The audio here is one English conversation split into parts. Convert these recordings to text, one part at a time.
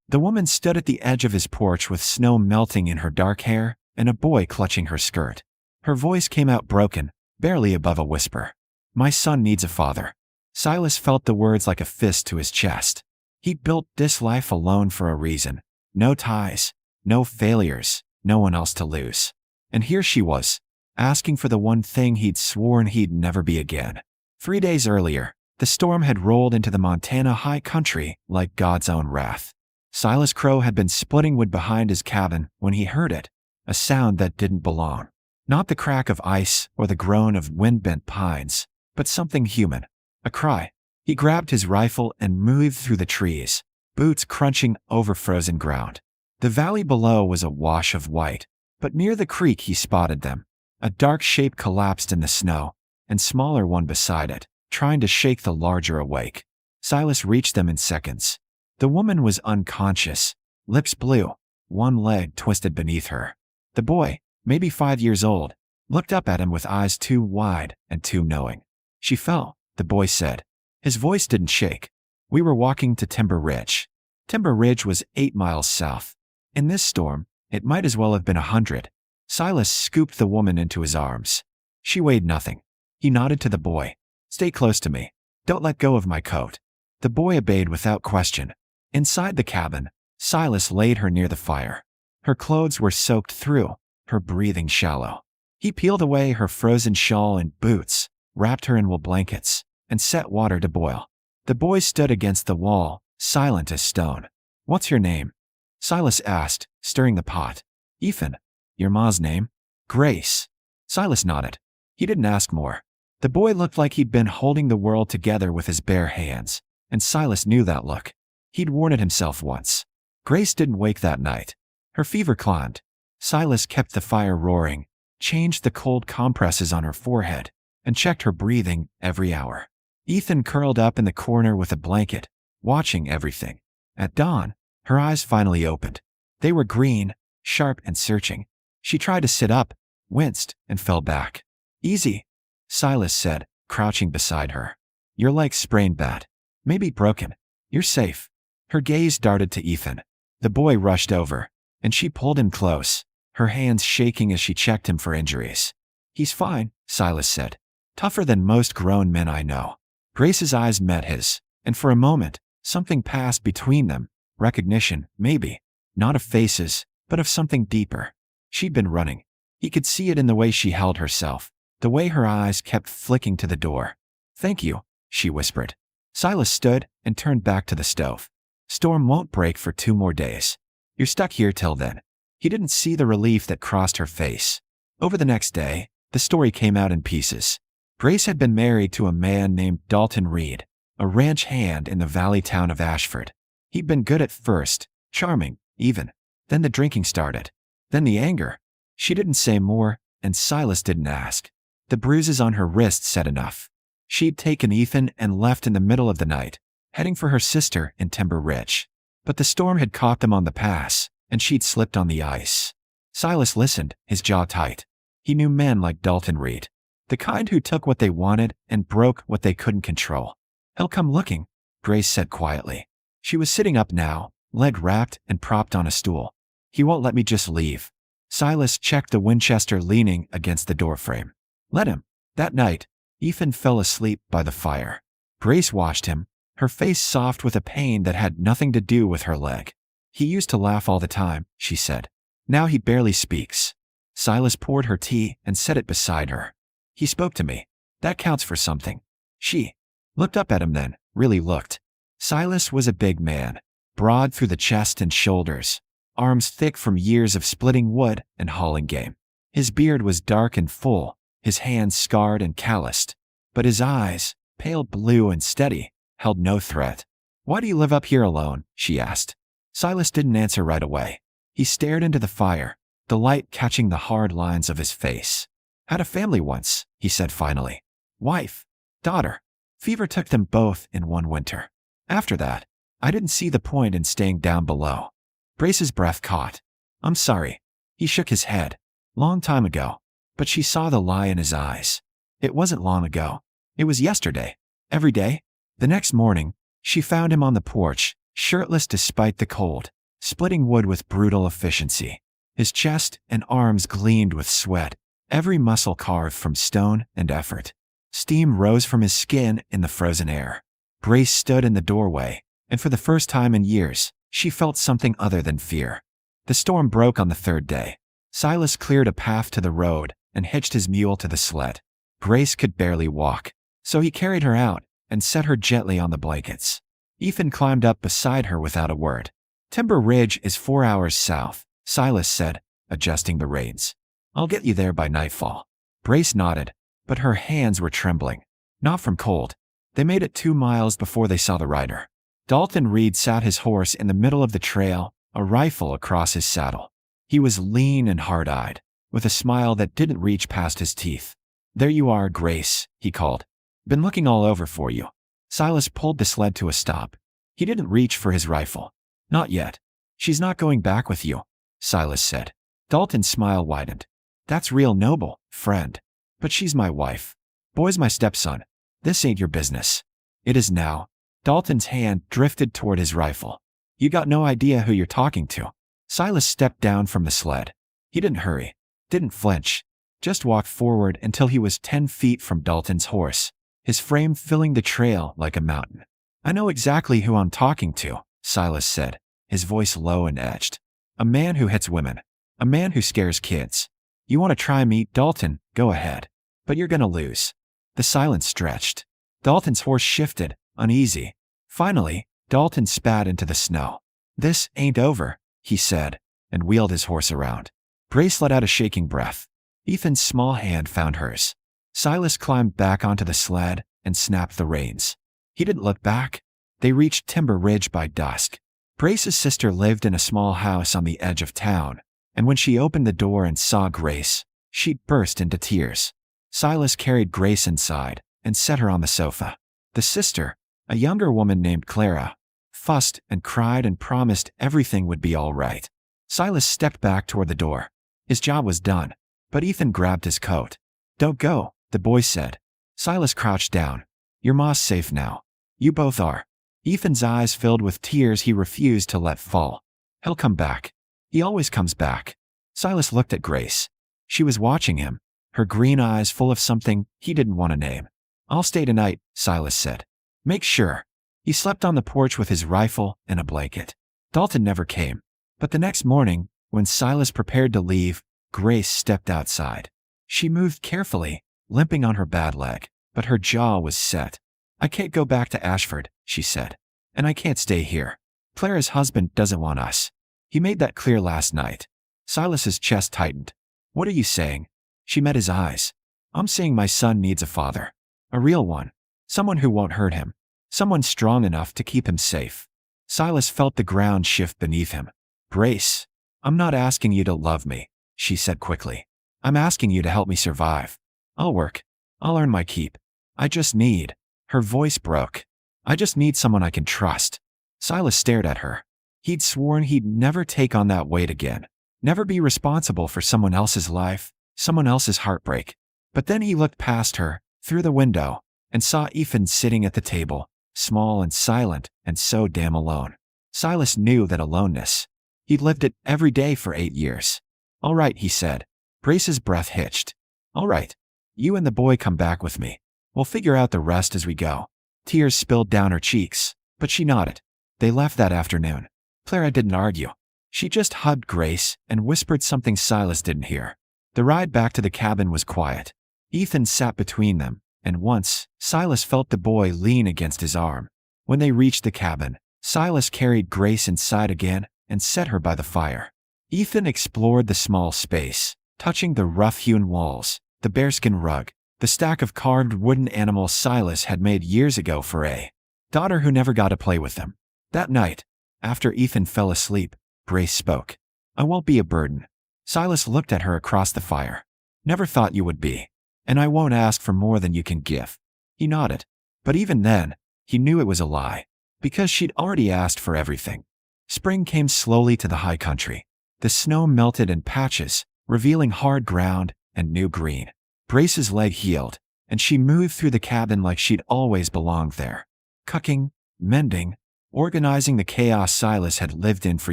The woman stood at the edge of his porch with snow melting in her dark hair and a boy clutching her skirt. Her voice came out broken, barely above a whisper. "My son needs a father." Silas felt the words like a fist to his chest. He built this life alone for a reason. No ties, no failures, no one else to lose. And here she was, asking for the one thing he'd sworn he'd never be again. 3 days earlier, the storm had rolled into the Montana high country like God's own wrath. Silas Crow had been splitting wood behind his cabin when he heard it, a sound that didn't belong. Not the crack of ice or the groan of wind-bent pines, but something human. A cry. He grabbed his rifle and moved through the trees, boots crunching over frozen ground. The valley below was a wash of white, but near the creek he spotted them. A dark shape collapsed in the snow, and smaller one beside it, trying to shake the larger awake. Silas reached them in seconds. The woman was unconscious, lips blue, one leg twisted beneath her. The boy, maybe 5 years old, looked up at him with eyes too wide and too knowing. "She fell," the boy said. His voice didn't shake. "We were walking to Timber Ridge." Timber Ridge was 8 miles south. In this storm, it might as well have been 100. Silas scooped the woman into his arms. She weighed nothing. He nodded to the boy. "Stay close to me. Don't let go of my coat." The boy obeyed without question. Inside the cabin, Silas laid her near the fire. Her clothes were soaked through, her breathing shallow. He peeled away her frozen shawl and boots, wrapped her in wool blankets, and set water to boil. The boy stood against the wall, silent as stone. "What's your name?" Silas asked, stirring the pot. "Ethan." "Your ma's name?" "Grace." Silas nodded. He didn't ask more. The boy looked like he'd been holding the world together with his bare hands, and Silas knew that look. He'd worn it himself once. Grace didn't wake that night. Her fever climbed. Silas kept the fire roaring, changed the cold compresses on her forehead, and checked her breathing every hour. Ethan curled up in the corner with a blanket, watching everything. At dawn, her eyes finally opened. They were green, sharp and searching. She tried to sit up, winced, and fell back. "Easy," Silas said, crouching beside her. "Your leg's sprained bad. Maybe broken. You're safe." Her gaze darted to Ethan. The boy rushed over, and she pulled him close, her hands shaking as she checked him for injuries. "He's fine," Silas said. "Tougher than most grown men I know." Grace's eyes met his, and for a moment, something passed between them. Recognition, maybe. Not of faces, but of something deeper. She'd been running. He could see it in the way she held herself, the way her eyes kept flicking to the door. "Thank you," she whispered. Silas stood and turned back to the stove. "Storm won't break for 2 more days. You're stuck here till then." He didn't see the relief that crossed her face. Over the next day, the story came out in pieces. Grace had been married to a man named Dalton Reed, a ranch hand in the valley town of Ashford. He'd been good at first, charming, even. Then the drinking started. Then the anger. She didn't say more, and Silas didn't ask. The bruises on her wrists said enough. She'd taken Ethan and left in the middle of the night, heading for her sister in Timber Ridge. But the storm had caught them on the pass, and she'd slipped on the ice. Silas listened, his jaw tight. He knew men like Dalton Reed. The kind who took what they wanted and broke what they couldn't control. "He'll come looking," Grace said quietly. She was sitting up now, leg wrapped and propped on a stool. "He won't let me just leave." Silas checked the Winchester leaning against the doorframe. "Let him." That night, Ethan fell asleep by the fire. Grace watched him, her face soft with a pain that had nothing to do with her leg. "He used to laugh all the time," she said. "Now he barely speaks." Silas poured her tea and set it beside her. "He spoke to me. That counts for something." She looked up at him then, really looked. Silas was a big man, broad through the chest and shoulders, arms thick from years of splitting wood and hauling game. His beard was dark and full, his hands scarred and calloused, but his eyes, pale blue and steady, held no threat. "Why do you live up here alone?" she asked. Silas didn't answer right away. He stared into the fire, the light catching the hard lines of his face. "Had a family once," he said finally. "Wife, daughter. Fever took them both in one winter. After that, I didn't see the point in staying down below." Grace's breath caught. "I'm sorry." He shook his head. "Long time ago." But she saw the lie in his eyes. It wasn't long ago. It was yesterday. Every day. The next morning, she found him on the porch, shirtless despite the cold, splitting wood with brutal efficiency. His chest and arms gleamed with sweat, every muscle carved from stone and effort. Steam rose from his skin in the frozen air. Grace stood in the doorway, and for the first time in years, she felt something other than fear. The storm broke on the third day. Silas cleared a path to the road and hitched his mule to the sled. Grace could barely walk, so he carried her out and set her gently on the blankets. Ethan climbed up beside her without a word. "Timber Ridge is 4 hours south," Silas said, adjusting the reins. "I'll get you there by nightfall." Grace nodded, but her hands were trembling. Not from cold. They made it 2 miles before they saw the rider. Dalton Reed sat his horse in the middle of the trail, a rifle across his saddle. He was lean and hard-eyed, with a smile that didn't reach past his teeth. "There you are, Grace," he called. "Been looking all over for you." Silas pulled the sled to a stop. He didn't reach for his rifle. "Not yet. She's not going back with you," Silas said. Dalton's smile widened. "That's real noble, friend. But she's my wife. Boy's my stepson. This ain't your business." "It is now." Dalton's hand drifted toward his rifle. "You got no idea who you're talking to." Silas stepped down from the sled. He didn't hurry, didn't flinch, just walked forward until he was 10 feet from Dalton's horse, his frame filling the trail like a mountain. "I know exactly who I'm talking to," Silas said, his voice low and edged. "A man who hits women. A man who scares kids. You want to try me, Dalton, go ahead. But you're gonna lose." The silence stretched. Dalton's horse shifted, uneasy. Finally, Dalton spat into the snow. "This ain't over," he said, and wheeled his horse around. Grace let out a shaking breath. Ethan's small hand found hers. Silas climbed back onto the sled and snapped the reins. He didn't look back. They reached Timber Ridge by dusk. Grace's sister lived in a small house on the edge of town, and when she opened the door and saw Grace, she burst into tears. Silas carried Grace inside and set her on the sofa. The sister, a younger woman named Clara, fussed and cried and promised everything would be all right. Silas stepped back toward the door. His job was done, but Ethan grabbed his coat. "Don't go," the boy said. Silas crouched down. "Your ma's safe now. You both are." Ethan's eyes filled with tears he refused to let fall. "He'll come back. He always comes back." Silas looked at Grace. She was watching him, her green eyes full of something he didn't want to name. "I'll stay tonight," Silas said. "Make sure." He slept on the porch with his rifle and a blanket. Dalton never came. But the next morning, when Silas prepared to leave, Grace stepped outside. She moved carefully, limping on her bad leg, but her jaw was set. "I can't go back to Ashford," she said. "And I can't stay here. Clara's husband doesn't want us. He made that clear last night." Silas's chest tightened. "What are you saying?" She met his eyes. "I'm saying my son needs a father. A real one. Someone who won't hurt him. Someone strong enough to keep him safe." Silas felt the ground shift beneath him. "Grace, I'm not asking you to love me," she said quickly. "I'm asking you to help me survive. I'll work. I'll earn my keep. I just need—" Her voice broke. "I just need someone I can trust." Silas stared at her. He'd sworn he'd never take on that weight again. Never be responsible for someone else's life, someone else's heartbreak. But then he looked past her, through the window, and saw Ethan sitting at the table, small and silent and so damn alone. Silas knew that aloneness. He'd lived it every day for 8 years. "All right," he said. Grace's breath hitched. "All right. You and the boy come back with me. We'll figure out the rest as we go." Tears spilled down her cheeks, but she nodded. They left that afternoon. Clara didn't argue. She just hugged Grace and whispered something Silas didn't hear. The ride back to the cabin was quiet. Ethan sat between them, and once, Silas felt the boy lean against his arm. When they reached the cabin, Silas carried Grace inside again and set her by the fire. Ethan explored the small space, touching the rough-hewn walls, the bearskin rug, the stack of carved wooden animals Silas had made years ago for a daughter who never got to play with them. That night, after Ethan fell asleep, Grace spoke. "I won't be a burden." Silas looked at her across the fire. "Never thought you would be. And I won't ask for more than you can give." He nodded. But even then, he knew it was a lie, because she'd already asked for everything. Spring came slowly to the high country. The snow melted in patches, revealing hard ground and new green. Grace's leg healed, and she moved through the cabin like she'd always belonged there. Cooking, mending, organizing the chaos Silas had lived in for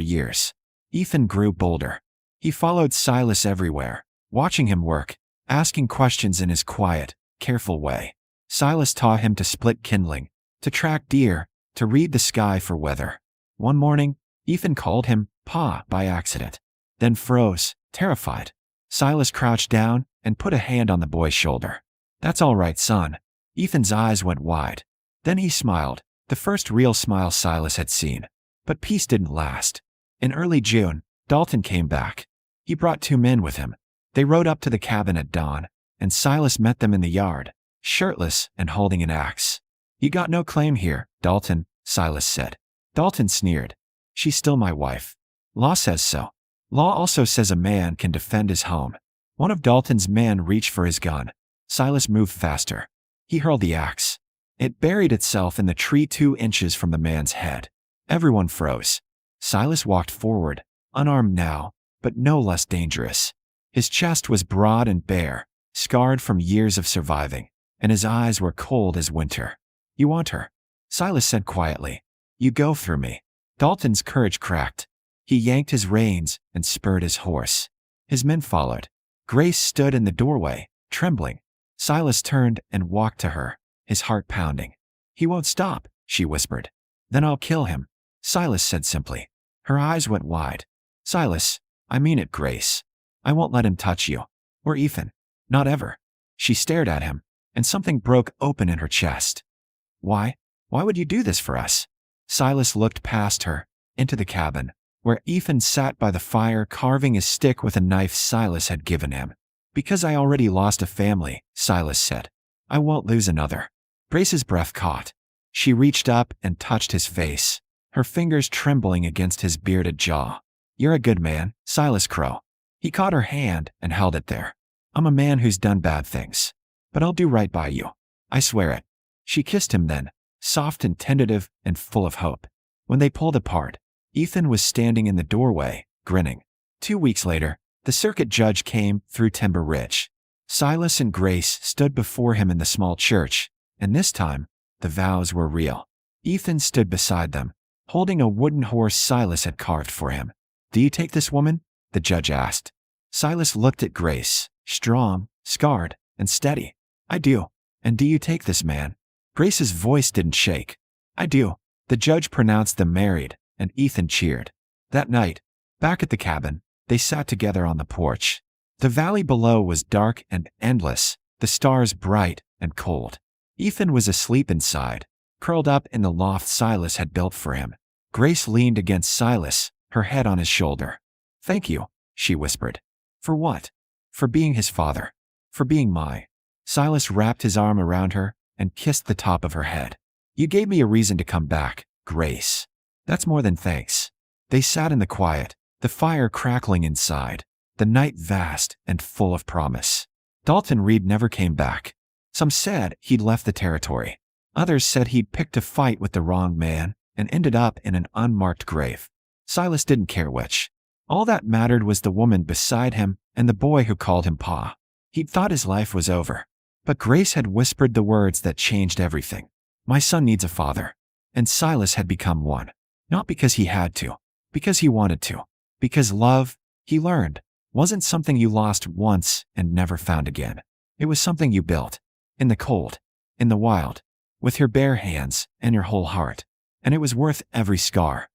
years. Ethan grew bolder. He followed Silas everywhere, watching him work, asking questions in his quiet, careful way. Silas taught him to split kindling, to track deer, to read the sky for weather. One morning, Ethan called him Pa by accident, then froze, terrified. Silas crouched down and put a hand on the boy's shoulder. "That's all right, son." Ethan's eyes went wide. Then he smiled, the first real smile Silas had seen. But peace didn't last. In early June, Dalton came back. He brought 2 men with him. They rode up to the cabin at dawn, and Silas met them in the yard, shirtless and holding an axe. "You got no claim here, Dalton," Silas said. Dalton sneered. "She's still my wife. Law says so. Law also says a man can defend his home." One of Dalton's men reached for his gun. Silas moved faster. He hurled the axe. It buried itself in the tree 2 inches from the man's head. Everyone froze. Silas walked forward, unarmed now, but no less dangerous. His chest was broad and bare, scarred from years of surviving, and his eyes were cold as winter. "You want her?" Silas said quietly. "You go through me." Dalton's courage cracked. He yanked his reins and spurred his horse. His men followed. Grace stood in the doorway, trembling. Silas turned and walked to her, his heart pounding. "He won't stop," she whispered. "Then I'll kill him," Silas said simply. Her eyes went wide. "Silas, I mean it, Grace. I won't let him touch you. Or Ethan. Not ever." She stared at him, and something broke open in her chest. Why? Why would you do this for us?" Silas looked past her, into the cabin, where Ethan sat by the fire carving his stick with a knife Silas had given him. "Because I already lost a family," Silas said. "I won't lose another." Grace's breath caught. She reached up and touched his face, her fingers trembling against his bearded jaw. "You're a good man, Silas Crow." He caught her hand and held it there. "I'm a man who's done bad things, but I'll do right by you. I swear it." She kissed him then, soft and tentative and full of hope. When they pulled apart, Ethan was standing in the doorway, grinning. 2 weeks later, the circuit judge came through Timber Ridge. Silas and Grace stood before him in the small church, and this time, the vows were real. Ethan stood beside them, holding a wooden horse Silas had carved for him. "Do you take this woman?" the judge asked. Silas looked at Grace, strong, scarred, and steady. "I do. And do you take this man?" Grace's voice didn't shake. "I do." The judge pronounced them married, and Ethan cheered. That night, back at the cabin, they sat together on the porch. The valley below was dark and endless, the stars bright and cold. Ethan was asleep inside, curled up in the loft Silas had built for him. Grace leaned against Silas, her head on his shoulder. "Thank you," she whispered. "For what?" "For being his father. For being my." Silas wrapped his arm around her and kissed the top of her head. "You gave me a reason to come back, Grace." "That's more than thanks." They sat in the quiet, the fire crackling inside, the night vast and full of promise. Dalton Reed never came back. Some said he'd left the territory. Others said he'd picked a fight with the wrong man and ended up in an unmarked grave. Silas didn't care which. All that mattered was the woman beside him and the boy who called him Pa. He'd thought his life was over. But Grace had whispered the words that changed everything. "My son needs a father." And Silas had become one. Not because he had to, because he wanted to. Because love, he learned, wasn't something you lost once and never found again. It was something you built. In the cold. In the wild. With your bare hands and your whole heart. And it was worth every scar,